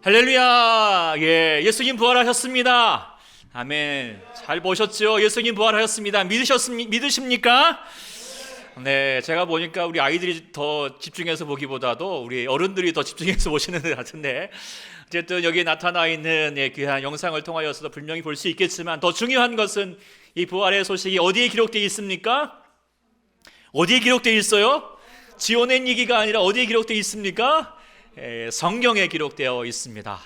할렐루야! 예, 예수님 부활하셨습니다. 아멘. 잘 보셨죠? 예수님 부활하셨습니다. 믿으십니까? 네, 제가 보니까 우리 아이들이 더 집중해서 보기보다도 우리 어른들이 더 집중해서 보시는 것 같은데, 어쨌든 여기 나타나 있는 귀한 영상을 통하여서도 분명히 볼 수 있겠지만, 더 중요한 것은 이 부활의 소식이 어디에 기록되어 있습니까? 어디에 기록되어 있어요? 지어낸 얘기가 아니라 어디에 기록되어 있습니까? 성경에 기록되어 있습니다.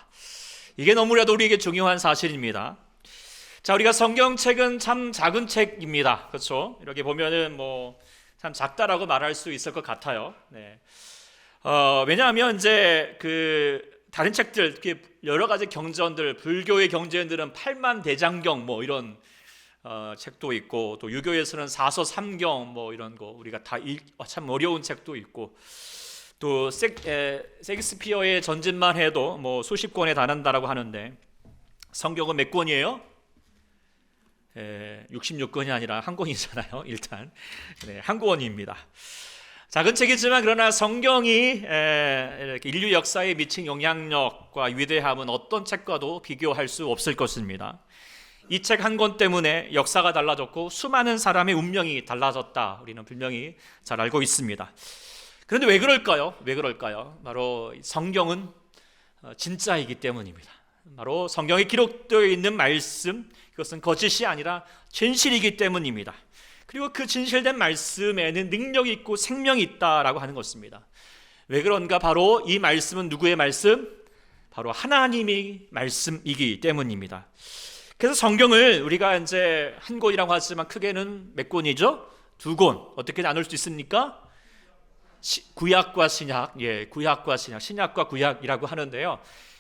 이게 너무나도 우리에게 중요한 사실입니다. 자, 우리가 성경책은 참 작은 책입니다. 그렇죠? 이렇게 보면은 참 작다라고 말할 수 있을 것 같아요. 네. 왜냐하면 이제 다른 책들, 여러 가지 경전들, 불교의 경전들은 8만 대장경 이런 책도 있고, 또 유교에서는 사서 삼경 이런 거 우리가 참 어려운 책도 있고, 또 셰익스피어의 전집만 해도 수십 권에 달한다라고 하는데, 성경은 몇 권이에요? 66권이 아니라 한 권이잖아요. 일단 한 권입니다. 작은 책이지만 그러나 성경이 이렇게 인류 역사에 미친 영향력과 위대함은 어떤 책과도 비교할 수 없을 것입니다. 이 책 한 권 때문에 역사가 달라졌고 수많은 사람의 운명이 달라졌다, 우리는 분명히 잘 알고 있습니다. 그런데 왜 그럴까요? 바로 성경은 진짜이기 때문입니다. 바로 성경에 기록되어 있는 말씀, 그것은 거짓이 아니라 진실이기 때문입니다. 그리고 그 진실된 말씀에는 능력이 있고 생명이 있다라고 하는 것입니다. 왜 그런가? 바로 이 말씀은 누구의 말씀? 바로 하나님의 말씀이기 때문입니다. 그래서 성경을 우리가 이제 한 권이라고 하지만 크게는 몇 권이죠? 두 권. 어떻게 나눌 수 있습니까? 구약과 신약, 구약과 신약, 신약과 구약이라고 하는데요.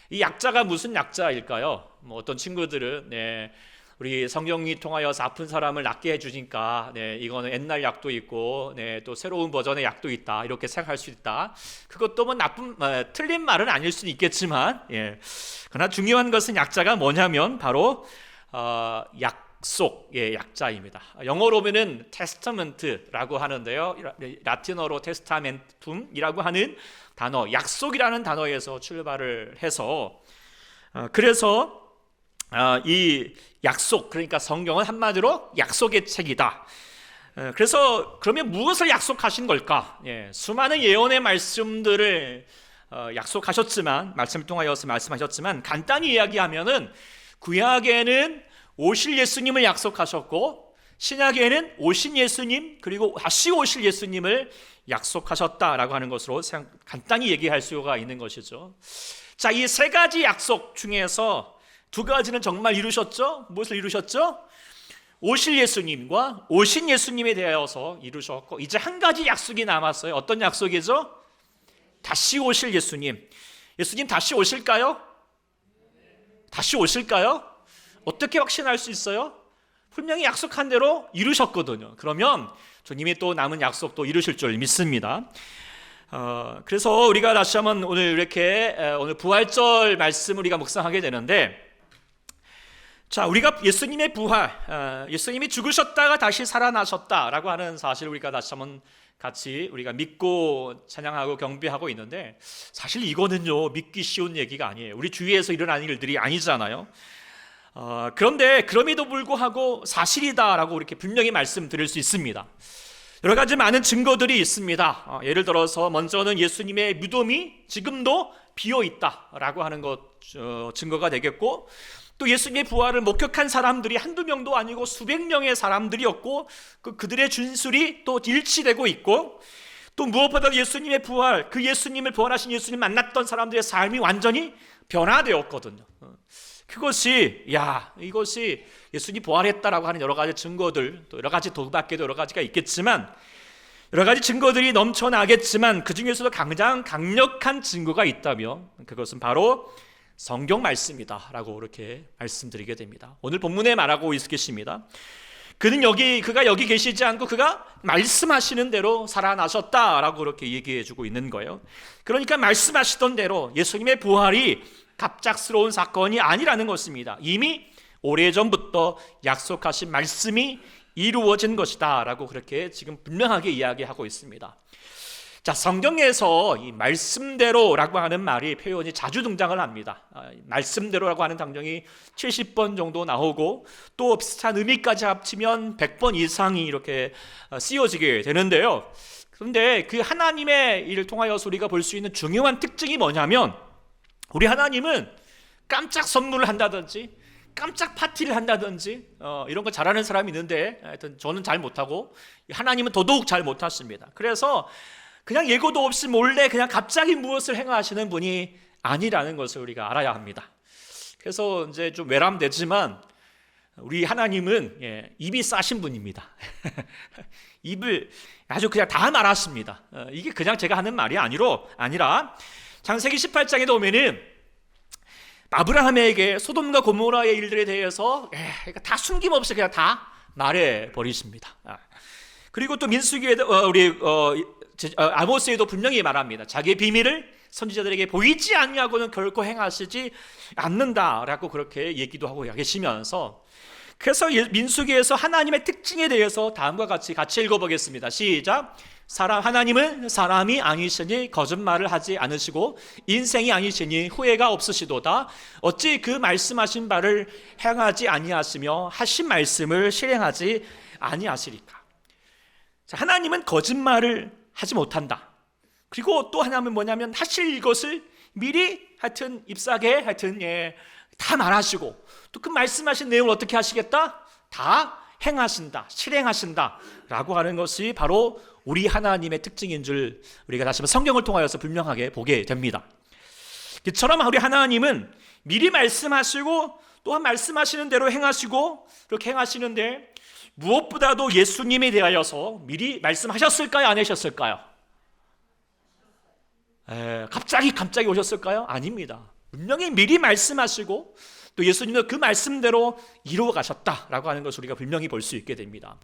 이 약자가 무슨 약자일까요? 어떤 친구들은 우리 성경이 통하여서 아픈 사람을 낫게 해주니까 이거는 옛날 약도 있고 또 새로운 버전의 약도 있다, 이렇게 생각할 수 있다. 그것도 틀린 말은 아닐 수는 있겠지만, 그러나 중요한 것은 약자가 뭐냐면 바로 약속, 약자입니다. 영어로 보면 테스타멘트라고 하는데요. 라틴어로 테스타멘툼이라고 하는 단어, 약속이라는 단어에서 출발을 해서, 그래서 이 약속, 그러니까 성경은 한마디로 약속의 책이다. 그래서 그러면 무엇을 약속하신 걸까? 수많은 예언의 말씀들을 약속하셨지만, 말씀을 통하여서 말씀하셨지만, 간단히 이야기하면은 구약에는 오실 예수님을 약속하셨고, 신약에는 오신 예수님, 그리고 다시 오실 예수님을 약속하셨다라고 하는 것으로 간단히 얘기할 수가 있는 것이죠. 자, 이 세 가지 약속 중에서 두 가지는 정말 이루셨죠? 무엇을 이루셨죠? 오실 예수님과 오신 예수님에 대하여서 이루셨고, 이제 한 가지 약속이 남았어요. 어떤 약속이죠? 다시 오실 예수님. 예수님 다시 오실까요? 다시 오실까요? 어떻게 확신할 수 있어요? 분명히 약속한 대로 이루셨거든요. 그러면 주님이 또 남은 약속도 이루실 줄 믿습니다. 그래서 우리가 다시 한번 오늘 부활절 말씀을 우리가 묵상하게 되는데, 자, 우리가 예수님의 부활, 예수님이 죽으셨다가 다시 살아나셨다라고 하는 사실을 우리가 다시 한번 같이 우리가 믿고 찬양하고 경배하고 있는데, 사실 이거는요, 믿기 쉬운 얘기가 아니에요. 우리 주위에서 일어나는 일들이 아니잖아요. 그런데 그럼에도 불구하고 사실이다라고 이렇게 분명히 말씀드릴 수 있습니다. 여러 가지 많은 증거들이 있습니다. 예를 들어서 먼저는 예수님의 무덤이 지금도 비어 있다라고 하는 것 증거가 되겠고, 또 예수님의 부활을 목격한 사람들이 한두 명도 아니고 수백 명의 사람들이었고, 그들의 진술이 또 일치되고 있고, 또 무엇보다 예수님의 부활, 그 예수님을 부활하신 예수님 만났던 사람들의 삶이 완전히 변화되었거든요. 이것이 예수님이 부활했다라고 하는 여러 가지 증거들, 또 여러 가지 도밖에도 여러 가지가 있겠지만, 여러 가지 증거들이 넘쳐나겠지만, 그 중에서도 가장 강력한 증거가 있다면 그것은 바로 성경 말씀이다라고 이렇게 말씀드리게 됩니다. 오늘 본문에 말하고 계십니다. 그가 여기 계시지 않고 그가 말씀하시는 대로 살아나셨다라고 이렇게 얘기해주고 있는 거예요. 그러니까 말씀하시던 대로 예수님의 부활이 갑작스러운 사건이 아니라는 것입니다. 이미 오래전부터 약속하신 말씀이 이루어진 것이다 라고 그렇게 지금 분명하게 이야기하고 있습니다. 자, 성경에서 이 말씀대로라고 하는 말이 표현이 자주 등장을 합니다. 말씀대로라고 하는 단정이 70번 정도 나오고 또 비슷한 의미까지 합치면 100번 이상이 이렇게 쓰여지게 되는데요. 그런데 그 하나님의 일을 통하여서 우리가 볼 수 있는 중요한 특징이 뭐냐면, 우리 하나님은 깜짝 선물을 한다든지 깜짝 파티를 한다든지 이런 거 잘하는 사람이 있는데, 하여튼 저는 잘 못하고 하나님은 더더욱 잘 못하십니다. 그래서 그냥 예고도 없이 몰래 그냥 갑자기 무엇을 행하시는 분이 아니라는 것을 우리가 알아야 합니다. 그래서 이제 좀 외람되지만 우리 하나님은 입이 싸신 분입니다. 입을 아주 그냥 다 말하십니다. 이게 그냥 제가 하는 말이 아니라 창세기 18장에도 보면은 아브라함에게 소돔과 고모라의 일들에 대해서 다 숨김없이 그냥 다 말해 버리십니다. 그리고 또 민수기에도 아모스에도 분명히 말합니다. 자기의 비밀을 선지자들에게 보이지 않냐고는 결코 행하시지 않는다라고 그렇게 얘기도 하고 계시면서, 그래서 민수기에서 하나님의 특징에 대해서 다음과 같이 읽어보겠습니다. 시작. 하나님은 사람이 아니시니 거짓말을 하지 않으시고 인생이 아니시니 후회가 없으시도다. 어찌 그 말씀하신 바를 행하지 아니하시며 하신 말씀을 실행하지 아니하시리까. 자, 하나님은 거짓말을 하지 못한다. 그리고 또 하나는 뭐냐면 하실 것을 미리 하여튼 잎사귀에 다 말하시고, 또 그 말씀하신 내용을 어떻게 하시겠다? 다 행하신다, 실행하신다 라고 하는 것이 바로 우리 하나님의 특징인 줄 우리가 다시 한번 성경을 통하여서 분명하게 보게 됩니다. 이처럼 우리 하나님은 미리 말씀하시고 또한 말씀하시는 대로 행하시고, 그렇게 행하시는데 무엇보다도 예수님에 대하여서 미리 말씀하셨을까요? 안 하셨을까요? 갑자기 오셨을까요? 아닙니다. 분명히 미리 말씀하시고 또 예수님도 그 말씀대로 이루어 가셨다라고 하는 것을 우리가 분명히 볼 수 있게 됩니다.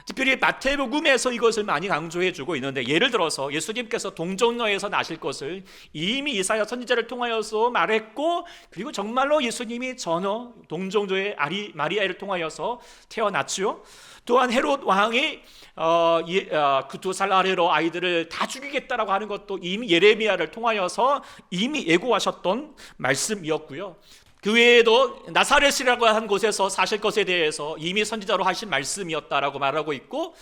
특별히 마태복음에서 이것을 많이 강조해 주고 있는데, 예를 들어서 예수님께서 동정녀에서 나실 것을 이미 이사야 선지자를 통하여서 말했고, 그리고 정말로 예수님이 전혀 동정녀의 마리아를 통하여서 태어났지요. 또한 헤롯 왕이 그 2살 아래로 아이들을 다 죽이겠다라고 하는 것도 이미 예레미야를 통하여서 이미 예고하셨던 말씀이었고요. 그 외에도 나사렛이라고 한 곳에서 사실 것에 대해서 이미 선지자로 하신 말씀이었다라고 말하고 있고,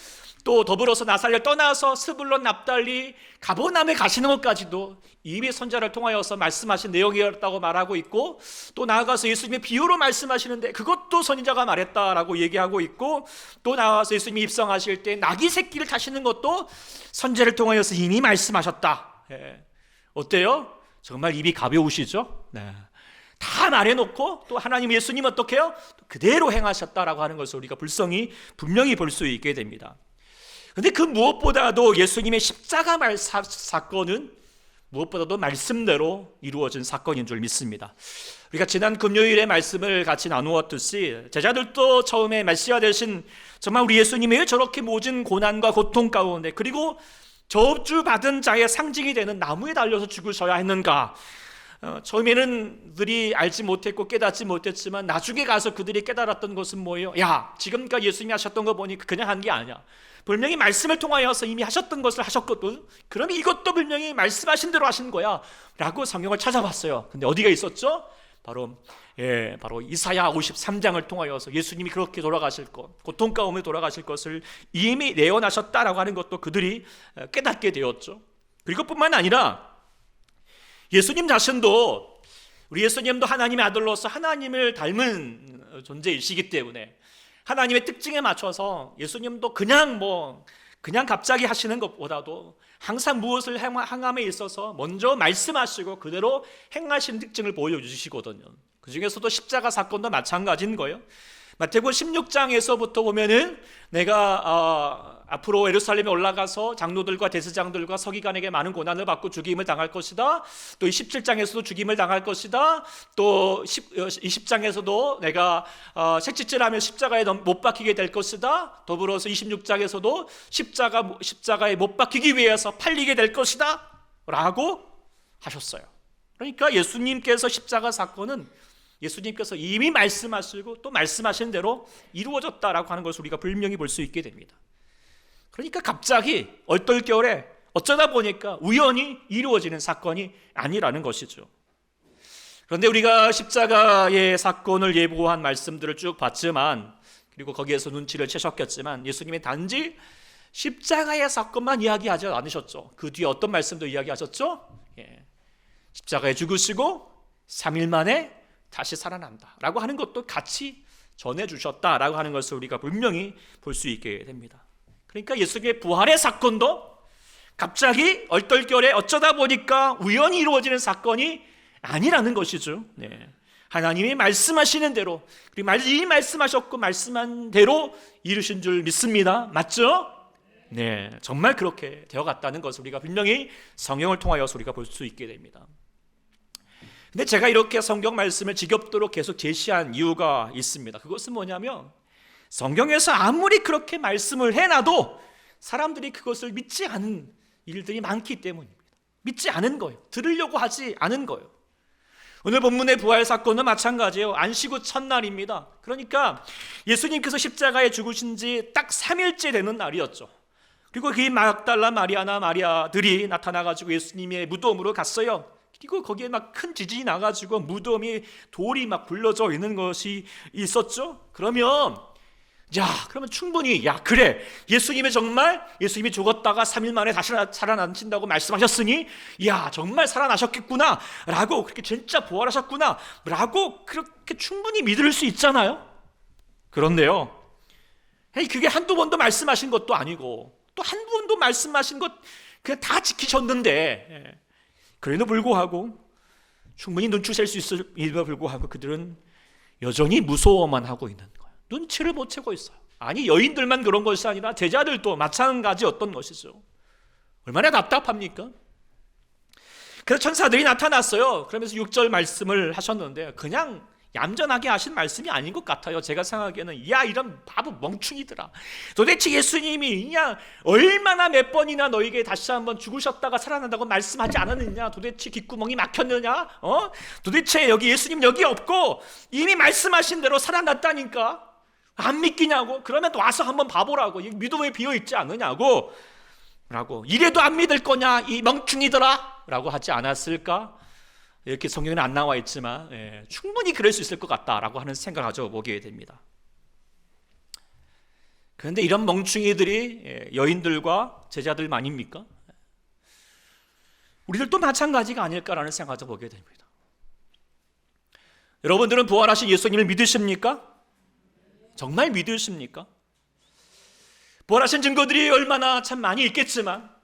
또 더불어서 나사렛을 떠나서 스불론, 납달리, 가버나움에 가시는 것까지도 이미 선지자를 통하여서 말씀하신 내용이었다고 말하고 있고, 또 나아가서 예수님의 비유로 말씀하시는데 그것도 선지자가 말했다라고 얘기하고 있고, 또 나아가서 예수님이 입성하실 때 나귀 새끼를 타시는 것도 선지자를 통하여서 이미 말씀하셨다. 어때요? 정말 입이 가벼우시죠? 네. 다 말해놓고 또 하나님 예수님 어떻게 해요? 그대로 행하셨다라고 하는 것을 우리가 분명히 볼 수 있게 됩니다. 그런데 그 무엇보다도 예수님의 십자가 사건은 무엇보다도 말씀대로 이루어진 사건인 줄 믿습니다. 우리가 지난 금요일에 말씀을 같이 나누었듯이 제자들도 처음에 메시아 되신 정말 우리 예수님이 왜 저렇게 모진 고난과 고통 가운데, 그리고 저주받은 자의 상징이 되는 나무에 달려서 죽으셔야 했는가, 처음에는 그들이 알지 못했고 깨닫지 못했지만 나중에 가서 그들이 깨달았던 것은 뭐예요? 야, 지금까지 예수님이 하셨던 거 보니 그냥 한 게 아니야. 분명히 말씀을 통하여서 이미 하셨던 것을 하셨거든. 그러면 이것도 분명히 말씀하신 대로 하신 거야 라고 성경을 찾아봤어요. 근데 어디가 있었죠? 바로 이사야 53장을 통하여서 예수님이 그렇게 돌아가실 것, 고통 가운데 돌아가실 것을 이미 예언하셨다라고 하는 것도 그들이 깨닫게 되었죠. 그리고 뿐만 아니라 예수님 자신도, 우리 예수님도 하나님의 아들로서 하나님을 닮은 존재이시기 때문에 하나님의 특징에 맞춰서 예수님도 그냥 갑자기 하시는 것보다도 항상 무엇을 행함에 있어서 먼저 말씀하시고 그대로 행하시는 특징을 보여주시거든요. 그 중에서도 십자가 사건도 마찬가지인 거예요. 마태복음 16장에서부터 보면은 내가 앞으로 예루살렘에 올라가서 장로들과 대제사장들과 서기관에게 많은 고난을 받고 죽임을 당할 것이다. 또 17장에서도 죽임을 당할 것이다. 또 20장에서도 내가 색짓질하며 십자가에 못 박히게 될 것이다. 더불어서 26장에서도 십자가에 못 박히기 위해서 팔리게 될 것이다 라고 하셨어요. 그러니까 예수님께서 십자가 사건은 예수님께서 이미 말씀하시고 또 말씀하신 대로 이루어졌다라고 하는 것을 우리가 분명히 볼 수 있게 됩니다. 그러니까 갑자기 얼떨결에 어쩌다 보니까 우연히 이루어지는 사건이 아니라는 것이죠. 그런데 우리가 십자가의 사건을 예고한 말씀들을 쭉 봤지만, 그리고 거기에서 눈치를 채셨겠지만, 예수님이 단지 십자가의 사건만 이야기하지 않으셨죠. 그 뒤에 어떤 말씀도 이야기하셨죠? 십자가에 죽으시고 3일 만에 다시 살아난다 라고 하는 것도 같이 전해주셨다라고 하는 것을 우리가 분명히 볼 수 있게 됩니다. 그러니까 예수님의 부활의 사건도 갑자기 얼떨결에 어쩌다 보니까 우연히 이루어지는 사건이 아니라는 것이죠. 하나님이 말씀하시는 대로, 그리고 이 말씀하셨고 말씀한 대로 이루신 줄 믿습니다. 맞죠? 정말 그렇게 되어갔다는 것을 우리가 분명히 성경을 통하여서 우리가 볼 수 있게 됩니다. 근데 제가 이렇게 성경 말씀을 지겹도록 계속 제시한 이유가 있습니다. 그것은 뭐냐면, 성경에서 아무리 그렇게 말씀을 해놔도 사람들이 그것을 믿지 않은 일들이 많기 때문입니다. 믿지 않은 거예요. 들으려고 하지 않은 거예요. 오늘 본문의 부활 사건은 마찬가지예요. 안식 후 첫날입니다. 그러니까 예수님께서 십자가에 죽으신 지 딱 3일째 되는 날이었죠. 그리고 그 막달라 마리아나 마리아들이 나타나가지고 예수님의 무덤으로 갔어요. 그리고 거기에 막 큰 지진이 나가지고 무덤이 돌이 막 굴러져 있는 것이 있었죠. 그러면 충분히 그래, 예수님이 죽었다가 3일 만에 다시 살아나신다고 말씀하셨으니 정말 살아나셨겠구나 라고, 그렇게 진짜 부활하셨구나 라고 그렇게 충분히 믿을 수 있잖아요. 그런데요, 그게 한두 번도 말씀하신 것도 아니고, 또 한 번도 말씀하신 것 그냥 다 지키셨는데, 그래도 불구하고, 충분히 눈치챌 수 있음에도 불구하고 그들은 여전히 무서워만 하고 있는 거예요. 눈치를 못 채고 있어요. 아니, 여인들만 그런 것이 아니라 제자들도 마찬가지였던 것이죠. 얼마나 답답합니까? 그래서 천사들이 나타났어요. 그러면서 6절 말씀을 하셨는데, 그냥 얌전하게 하신 말씀이 아닌 것 같아요. 제가 생각하기에는 이런 바보 멍충이들아, 도대체 예수님이 얼마나 몇 번이나 너에게 다시 한번 죽으셨다가 살아난다고 말씀하지 않았느냐? 도대체 귓구멍이 막혔느냐? 도대체 예수님 여기 없고 이미 말씀하신 대로 살아났다니까 안 믿기냐고? 그러면 와서 한번 봐보라고. 믿음에 비어있지 않느냐고 라고. 이래도 안 믿을 거냐 이 멍충이들아 라고 하지 않았을까? 이렇게 성경에는 안 나와 있지만 충분히 그럴 수 있을 것 같다라고 하는 생각을 가져보게 됩니다. 그런데 이런 멍충이들이 여인들과 제자들만입니까? 우리들도 마찬가지가 아닐까라는 생각을 가져보게 됩니다. 여러분들은 부활하신 예수님을 믿으십니까? 정말 믿으십니까? 부활하신 증거들이 얼마나 참 많이 있겠지만,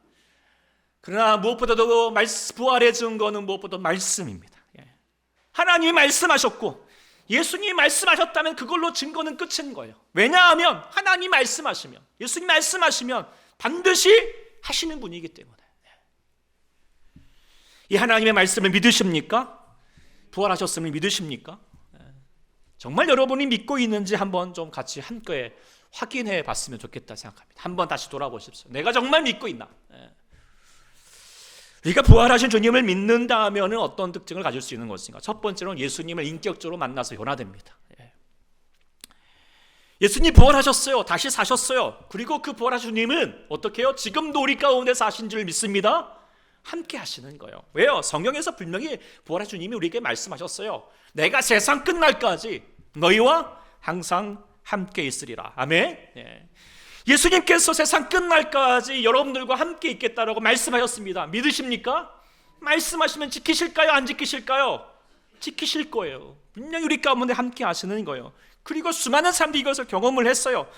그러나 무엇보다도 부활의 증거는 무엇보다 말씀입니다. 하나님이 말씀하셨고 예수님이 말씀하셨다면 그걸로 증거는 끝인 거예요. 왜냐하면 하나님이 말씀하시면, 예수님이 말씀하시면 반드시 하시는 분이기 때문에. 이 하나님의 말씀을 믿으십니까? 부활하셨음을 믿으십니까? 정말 여러분이 믿고 있는지 한번 좀 같이 함께 확인해 봤으면 좋겠다 생각합니다. 한번 다시 돌아보십시오. 내가 정말 믿고 있나? 우리가 부활하신 주님을 믿는다면 어떤 특징을 가질 수 있는 것인가? 첫 번째로는 예수님을 인격적으로 만나서 변화됩니다. 예수님 부활하셨어요. 다시 사셨어요. 그리고 그 부활하신 주님은 어떻게 해요? 지금도 우리 가운데 사신 줄 믿습니다. 함께 하시는 거예요. 왜요? 성경에서 분명히 부활하신 주님이 우리에게 말씀하셨어요. 내가 세상 끝날까지 너희와 항상 함께 있으리라. 아멘. 예수님께서 세상 끝날까지 여러분들과 함께 있겠다라고 말씀하셨습니다. 믿으십니까? 말씀하시면 지키실까요? 안 지키실까요? 지키실 거예요. 분명히 우리 가운데 함께 하시는 거예요. 그리고 수많은 사람들이 이것을 경험을 했어요.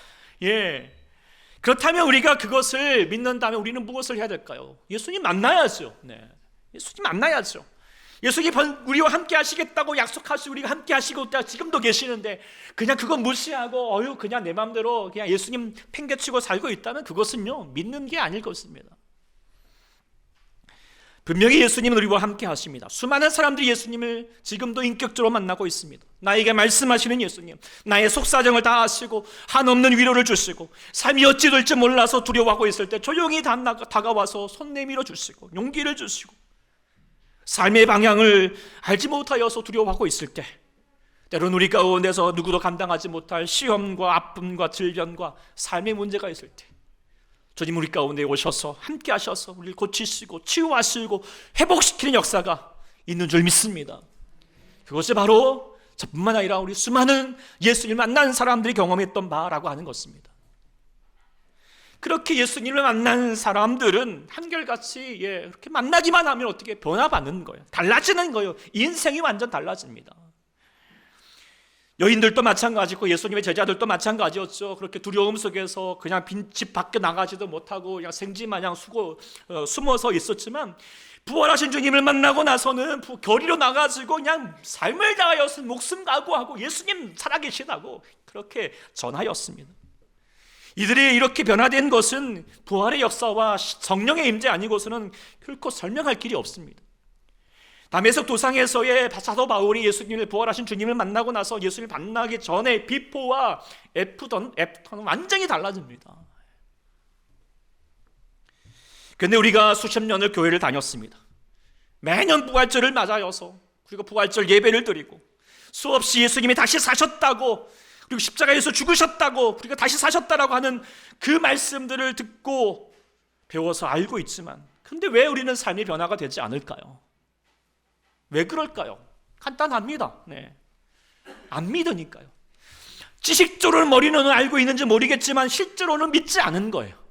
그렇다면 우리가 그것을 믿는다면 우리는 무엇을 해야 될까요? 예수님 만나야죠. 예수님 만나야죠. 예수님 우리와 함께 하시겠다고 약속하시고 우리가 함께 하시고 지금도 계시는데 그냥 그거 무시하고 그냥 내 마음대로 그냥 예수님 팽개치고 살고 있다면 그것은요 믿는 게 아닐 것입니다. 분명히 예수님은 우리와 함께 하십니다. 수많은 사람들이 예수님을 지금도 인격적으로 만나고 있습니다. 나에게 말씀하시는 예수님, 나의 속사정을 다 아시고 한없는 위로를 주시고 삶이 어찌 될지 몰라서 두려워하고 있을 때 조용히 다가와서 손 내밀어 주시고 용기를 주시고 삶의 방향을 알지 못하여서 두려워하고 있을 때, 때로는 우리 가운데서 누구도 감당하지 못할 시험과 아픔과 질병과 삶의 문제가 있을 때 주님 우리 가운데 오셔서 함께 하셔서 우리를 고치시고 치유하시고 회복시키는 역사가 있는 줄 믿습니다. 그것이 바로 저뿐만 아니라 우리 수많은 예수님을 만난 사람들이 경험했던 바라고 하는 것입니다. 그렇게 예수님을 만난 사람들은 한결같이 그렇게 만나기만 하면 어떻게 변화받는 거예요. 달라지는 거예요. 인생이 완전 달라집니다. 여인들도 마찬가지고 예수님의 제자들도 마찬가지였죠. 그렇게 두려움 속에서 그냥 빈집 밖에 나가지도 못하고 그냥 생쥐마냥 숨어서 있었지만 부활하신 주님을 만나고 나서는 거리로 나가지고 그냥 삶을 다하여서 목숨 각오하고 예수님 살아계시다고 그렇게 전하였습니다. 이들이 이렇게 변화된 것은 부활의 역사와 성령의 임재 아니고서는 결코 설명할 길이 없습니다. 다메섹 도상에서의 사도 바울이 예수님을 부활하신 주님을 만나고 나서 예수님을 만나기 전에 비포와 애프터는 완전히 달라집니다. 그런데 우리가 수십 년을 교회를 다녔습니다. 매년 부활절을 맞아여서 그리고 부활절 예배를 드리고 수없이 예수님이 다시 사셨다고 그리고 십자가에서 죽으셨다고 그리고 다시 사셨다라고 하는 그 말씀들을 듣고 배워서 알고 있지만 근데 왜 우리는 삶의 변화가 되지 않을까요? 왜 그럴까요? 간단합니다. 안 믿으니까요. 지식적으로 머리는 알고 있는지 모르겠지만 실제로는 믿지 않은 거예요.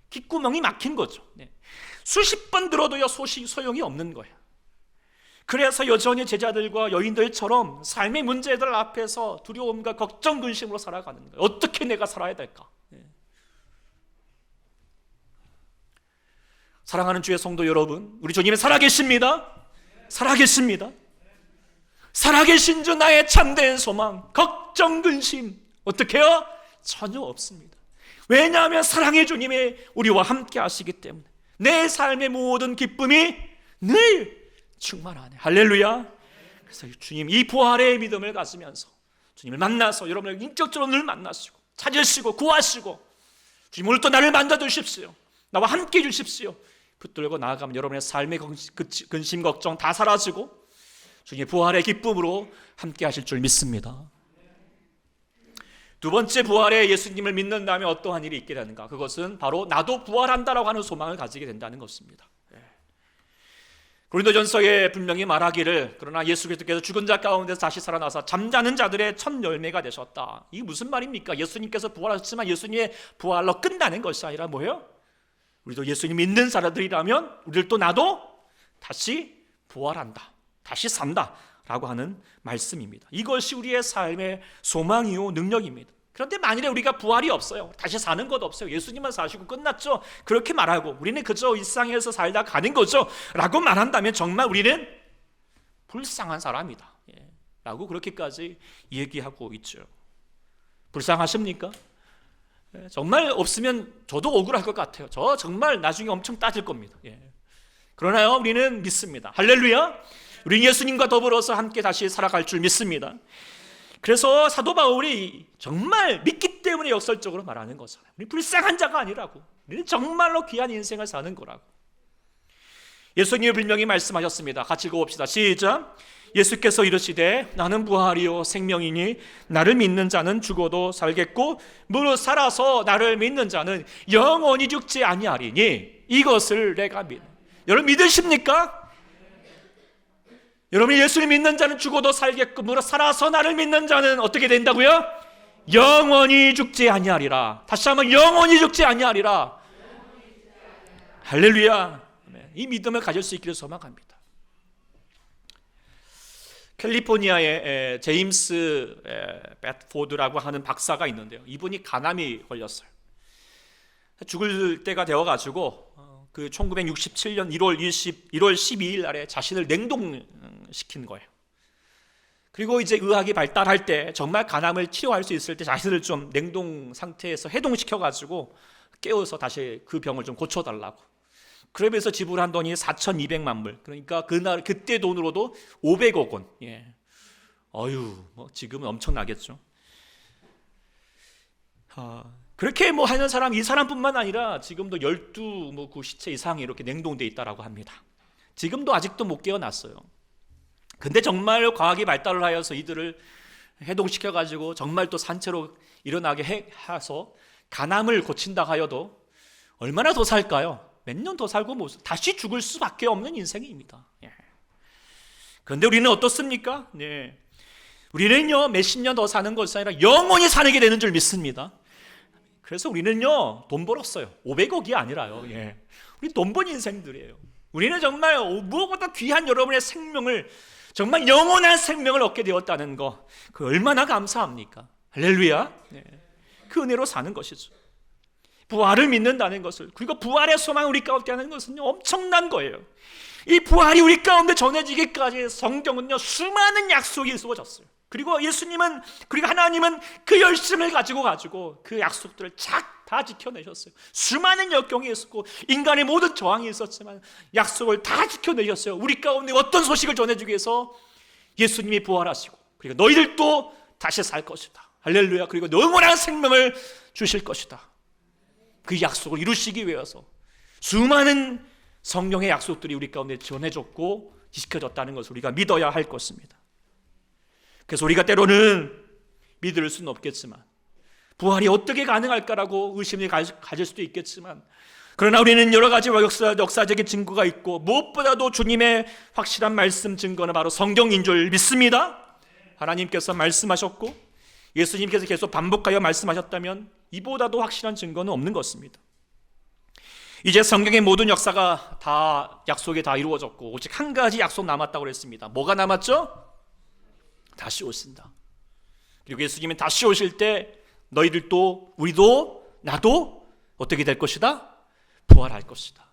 귓구멍이 막힌 거죠. 수십 번 들어도요 소용이 없는 거예요. 그래서 여전히 제자들과 여인들처럼 삶의 문제들 앞에서 두려움과 걱정, 근심으로 살아가는 거예요. 어떻게 내가 살아야 될까? 사랑하는 주의 성도 여러분, 우리 주님은 살아계십니다. 살아계십니다. 살아계신 주 나의 참된 소망, 걱정, 근심 어떻게 해요? 전혀 없습니다. 왜냐하면 사랑의 주님이 우리와 함께 하시기 때문에 내 삶의 모든 기쁨이 늘 충만하네. 할렐루야. 그래서 주님 이 부활의 믿음을 가지면서 주님을 만나서 여러분을 인격적으로 늘 만나시고 찾으시고 구하시고 주님 오늘 또 나를 만져주십시오. 나와 함께 해주십시오. 붙들고 나아가면 여러분의 삶의 근심 걱정 다 사라지고 주님의 부활의 기쁨으로 함께 하실 줄 믿습니다. 두 번째 부활에 예수님을 믿는다면 어떠한 일이 있게 되는가? 그것은 바로 나도 부활한다라고 하는 소망을 가지게 된다는 것입니다. 고린도전서에 분명히 말하기를 그러나 예수 그리스도께서 죽은 자 가운데서 다시 살아나서 잠자는 자들의 첫 열매가 되셨다. 이게 무슨 말입니까? 예수님께서 부활하셨지만 예수님의 부활로 끝나는 것이 아니라 뭐예요? 우리도 예수님 믿는 사람들이라면 우리들도 나도 다시 부활한다, 다시 산다 라고 하는 말씀입니다. 이것이 우리의 삶의 소망이요 능력입니다. 그런데 만일에 우리가 부활이 없어요, 다시 사는 것 없어요, 예수님만 사시고 끝났죠, 그렇게 말하고 우리는 그저 일상에서 살다 가는 거죠 라고 말한다면 정말 우리는 불쌍한 사람이다 라고 그렇게까지 얘기하고 있죠. 불쌍하십니까? 정말 없으면 저도 억울할 것 같아요. 저 정말 나중에 엄청 따질 겁니다. 그러나요 우리는 믿습니다. 할렐루야. 우리는 예수님과 더불어서 함께 다시 살아갈 줄 믿습니다. 그래서 사도 바울이 정말 믿기 때문에 역설적으로 말하는 거잖아요. 우리 불쌍한 자가 아니라고, 우리는 정말로 귀한 인생을 사는 거라고. 예수님이 분명히 말씀하셨습니다. 같이 읽어봅시다. 시작. 예수께서 이르시되 나는 부활이요 생명이니 나를 믿는 자는 죽어도 살겠고 무릇 살아서 나를 믿는 자는 영원히 죽지 아니하리니 이것을 내가 믿. 여러분 믿으십니까? 여러분 예수를 믿는 자는 죽어도 살겠고 무릇 살아서 나를 믿는 자는 어떻게 된다고요? 영원히 죽지 아니하리라. 다시 한번 영원히 죽지 아니하리라. 할렐루야. 이 믿음을 가질 수 있기를 소망합니다. 캘리포니아에 제임스 배트포드라고 하는 박사가 있는데요. 이분이 간암이 걸렸어요. 죽을 때가 되어가지고 그 1967년 1월 12일 날에 자신을 냉동시킨 거예요. 그리고 이제 의학이 발달할 때 정말 간암을 치료할 수 있을 때 자신을 좀 냉동 상태에서 해동시켜가지고 깨워서 다시 그 병을 좀 고쳐달라고. 그러면서 지불한 돈이 4,200만 불. 그러니까 그때 돈으로도 500억 원. 뭐 지금은 엄청나겠죠. 그렇게 뭐 하는 사람, 이 사람뿐만 아니라 지금도 12그 시체 이상이 이렇게 냉동돼 있다라고 합니다. 지금도 아직도 못 깨어났어요. 근데 정말 과학이 발달을 하여서 이들을 해동시켜가지고 정말 또 산채로 일어나게 해서 간암을 고친다 하여도 얼마나 더 살까요? 몇 년 더 살고 다시 죽을 수밖에 없는 인생입니다. 그런데 우리는 어떻습니까? 네. 우리는요, 몇십 년 더 사는 것이 아니라 영원히 사게 되는 줄 믿습니다. 그래서 우리는요, 돈 벌었어요. 500억이 아니라요. 우리 돈 번 인생들이에요. 우리는 정말 무엇보다 귀한 여러분의 생명을, 정말 영원한 생명을 얻게 되었다는 거, 그 얼마나 감사합니까? 할렐루야. 그 은혜로 사는 것이죠. 부활을 믿는다는 것을, 그리고 부활의 소망을 우리 가운데 하는 것은 엄청난 거예요. 이 부활이 우리 가운데 전해지기까지 성경은요, 수많은 약속이 이루어졌어요. 그리고 예수님은, 그리고 하나님은 그 열심을 가지고 그 약속들을 다 지켜내셨어요. 수많은 역경이 있었고 인간의 모든 저항이 있었지만 약속을 다 지켜내셨어요. 우리 가운데 어떤 소식을 전해주기 위해서 예수님이 부활하시고, 그리고 너희들도 다시 살 것이다. 할렐루야. 그리고 영원한 생명을 주실 것이다. 그 약속을 이루시기 위해서 수많은 성령의 약속들이 우리 가운데 전해졌고 지켜졌다는 것을 우리가 믿어야 할 것입니다. 그래서 우리가 때로는 믿을 수는 없겠지만, 부활이 어떻게 가능할까라고 의심이 가질 수도 있겠지만, 그러나 우리는 여러 가지 역사적인 증거가 있고, 무엇보다도 주님의 확실한 말씀 증거는 바로 성경인 줄 믿습니다. 하나님께서 말씀하셨고 예수님께서 계속 반복하여 말씀하셨다면 이보다도 확실한 증거는 없는 것입니다. 이제 성경의 모든 역사가 다, 약속이 다 이루어졌고 오직 한 가지 약속 남았다고 그랬습니다. 뭐가 남았죠? 다시 오신다. 그리고 예수님은 다시 오실 때 너희들도, 우리도, 나도 어떻게 될 것이다? 부활할 것이다.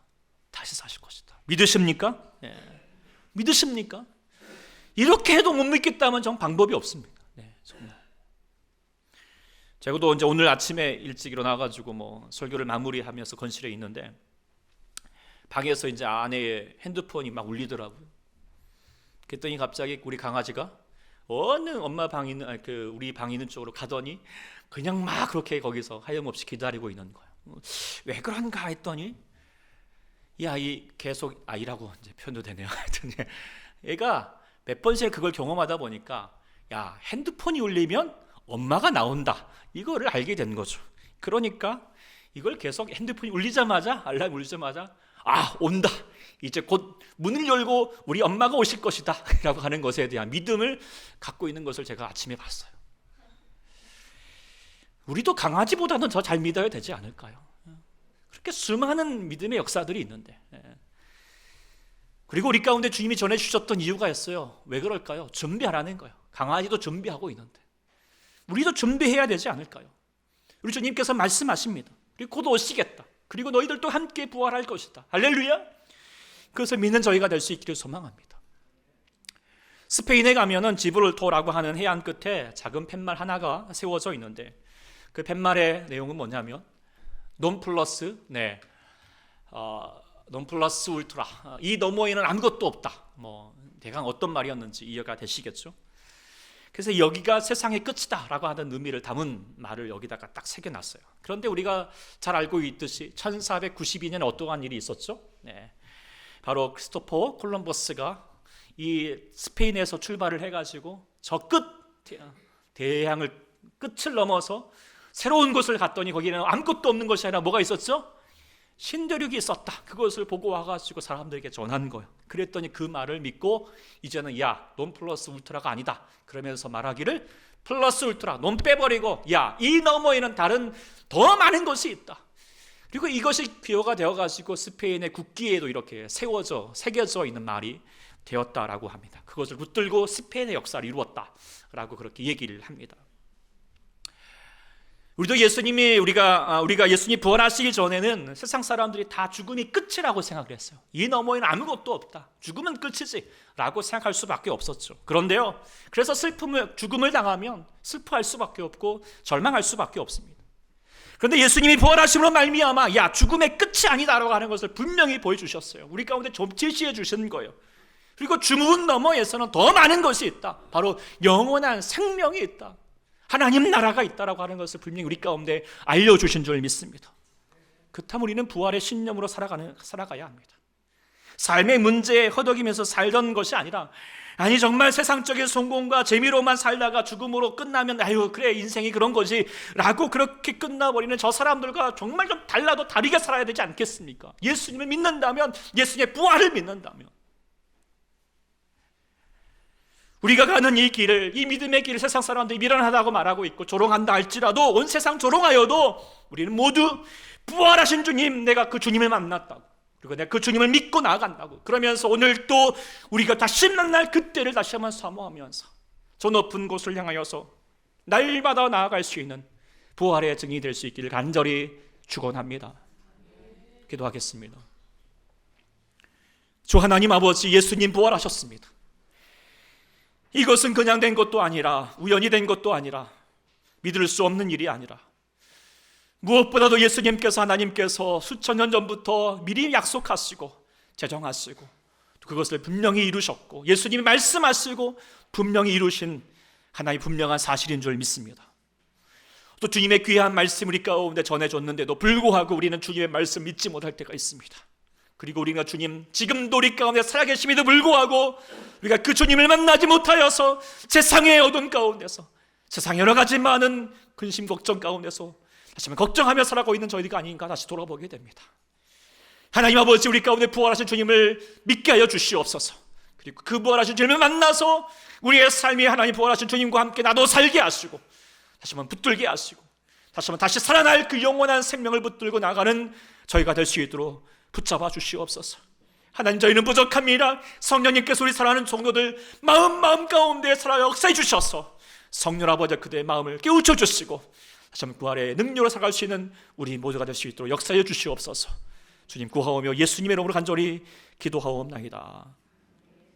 다시 사실 것이다. 믿으십니까? 믿으십니까? 이렇게 해도 못 믿겠다면 정 방법이 없습니다. 정말. 제가도 이제 오늘 아침에 일찍 일어나가지고 설교를 마무리하면서 건실에 있는데, 방에서 이제 아내의 핸드폰이 막 울리더라고요. 그랬더니 갑자기 우리 강아지가 어느 엄마 방 있는, 우리 방 있는 쪽으로 가더니 그냥 막 그렇게 거기서 하염없이 기다리고 있는 거예요. 왜 그런가 했더니, 이 계속 아이라고 이제 표현도 되네요. 하여튼 얘가 몇 번씩 그걸 경험하다 보니까, 핸드폰이 울리면 엄마가 나온다, 이거를 알게 된 거죠. 그러니까 이걸 계속 핸드폰이 울리자마자, 알람이 울리자마자, 온다, 이제 곧 문을 열고 우리 엄마가 오실 것이다 라고 하는 것에 대한 믿음을 갖고 있는 것을 제가 아침에 봤어요. 우리도 강아지보다는 더 잘 믿어야 되지 않을까요? 그렇게 수많은 믿음의 역사들이 있는데, 그리고 우리 가운데 주님이 전해주셨던 이유가 있어요. 왜 그럴까요? 준비하라는 거예요. 강아지도 준비하고 있는데 우리도 준비해야 되지 않을까요? 우리 주님께서 말씀하십니다. 그리고 곧 오시겠다. 그리고 너희들도 함께 부활할 것이다. 할렐루야. 그것을 믿는 저희가 될 수 있기를 소망합니다. 스페인에 가면은 지브롤터라고 하는 해안 끝에 작은 팻말 하나가 세워져 있는데, 그 팻말의 내용은 뭐냐면 논 플러스 울트라, 이 너머에는 아무것도 없다, 대강 어떤 말이었는지 이해가 되시겠죠? 그래서 여기가 세상의 끝이다 라고 하는 의미를 담은 말을 여기다가 딱 새겨놨어요. 그런데 우리가 잘 알고 있듯이 1492년에 어떠한 일이 있었죠? 바로 크리스토퍼 콜럼버스가 이 스페인에서 출발을 해가지고 저 대양을 끝을 넘어서 새로운 곳을 갔더니 거기는 아무것도 없는 것이 아니라 뭐가 있었죠? 신대륙이 있었다. 그것을 보고 와가지고 사람들에게 전한 거예요. 그랬더니 그 말을 믿고 이제는 논 플러스 울트라가 아니다 그러면서 말하기를, 플러스 울트라, 논 빼버리고 이 너머에는 다른 더 많은 것이 있다. 그리고 이것이 기호가 되어가지고 스페인의 국기에도 이렇게 새겨져 있는 말이 되었다라고 합니다. 그것을 붙들고 스페인의 역사를 이루었다라고 그렇게 얘기를 합니다. 우리도 우리가 예수님이 부활하시기 전에는 세상 사람들이 다 죽음이 끝이라고 생각을 했어요. 이 너머에는 아무것도 없다, 죽음은 끝이지 라고 생각할 수밖에 없었죠. 그런데요, 그래서 죽음을 당하면 슬퍼할 수밖에 없고 절망할 수밖에 없습니다. 그런데 예수님이 부활하심으로 말미암아 죽음의 끝이 아니다라고 하는 것을 분명히 보여주셨어요. 우리 가운데 좀 제시해 주시는 거예요. 그리고 죽음 너머에서는 더 많은 것이 있다, 바로 영원한 생명이 있다, 하나님 나라가 있다라고 하는 것을 분명히 우리 가운데 알려주신 줄 믿습니다. 그렇다면 우리는 부활의 신념으로 살아가야 합니다. 삶의 문제에 허덕이면서 살던 것이 아니라, 아니 정말 세상적인 성공과 재미로만 살다가 죽음으로 끝나면 아유 그래 인생이 그런 거지 라고 그렇게 끝나버리는 저 사람들과 정말 좀 달라도 다르게 살아야 되지 않겠습니까? 예수님을 믿는다면, 예수님의 부활을 믿는다면, 우리가 가는 이 길을, 이 믿음의 길을 세상 사람들이 미련하다고 말하고 있고 조롱한다 할지라도, 온 세상 조롱하여도 우리는 모두 부활하신 주님, 내가 그 주님을 만났다고, 그리고 내가 그 주님을 믿고 나아간다고, 그러면서 오늘 또 우리가 다시 만날 그때를 다시 한번 사모하면서 저 높은 곳을 향하여서 날마다 나아갈 수 있는 부활의 증인이 될 수 있기를 간절히 축원합니다. 기도하겠습니다. 주 하나님 아버지, 예수님 부활하셨습니다. 이것은 그냥 된 것도 아니라, 우연히 된 것도 아니라, 믿을 수 없는 일이 아니라, 무엇보다도 예수님께서, 하나님께서 수천 년 전부터 미리 약속하시고 제정하시고 그것을 분명히 이루셨고, 예수님이 말씀하시고 분명히 이루신 하나의 분명한 사실인 줄 믿습니다. 또 주님의 귀한 말씀 우리 가운데 전해줬는데도 불구하고 우리는 주님의 말씀 믿지 못할 때가 있습니다. 그리고 우리가 주님 지금도 우리 가운데 살아계심에도 불구하고 우리가 그 주님을 만나지 못하여서 세상의 어둠 가운데서, 세상의 여러 가지 많은 근심 걱정 가운데서 다시 한번 걱정하며 살아가고 있는 저희가 아닌가 다시 돌아보게 됩니다. 하나님 아버지, 우리 가운데 부활하신 주님을 믿게 하여 주시옵소서. 그리고 그 부활하신 주님을 만나서 우리의 삶이 하나님 부활하신 주님과 함께 나도 살게 하시고, 다시 한번 붙들게 하시고, 다시 한번 다시 살아날 그 영원한 생명을 붙들고 나가는 저희가 될 수 있도록 붙잡아 주시옵소서. 하나님, 저희는 부족합니다. 성령님께서 우리 사랑하는 종도들 마음 가운데 살아 역사해 주셔서 성령 아버지 그대의 마음을 깨우쳐 주시고 다시 한번 부활의 능력으로 살아갈 수 있는 우리 모두가 될 수 있도록 역사해 주시옵소서. 주님 구하오며 예수님의 이름으로 간절히 기도하옵나이다.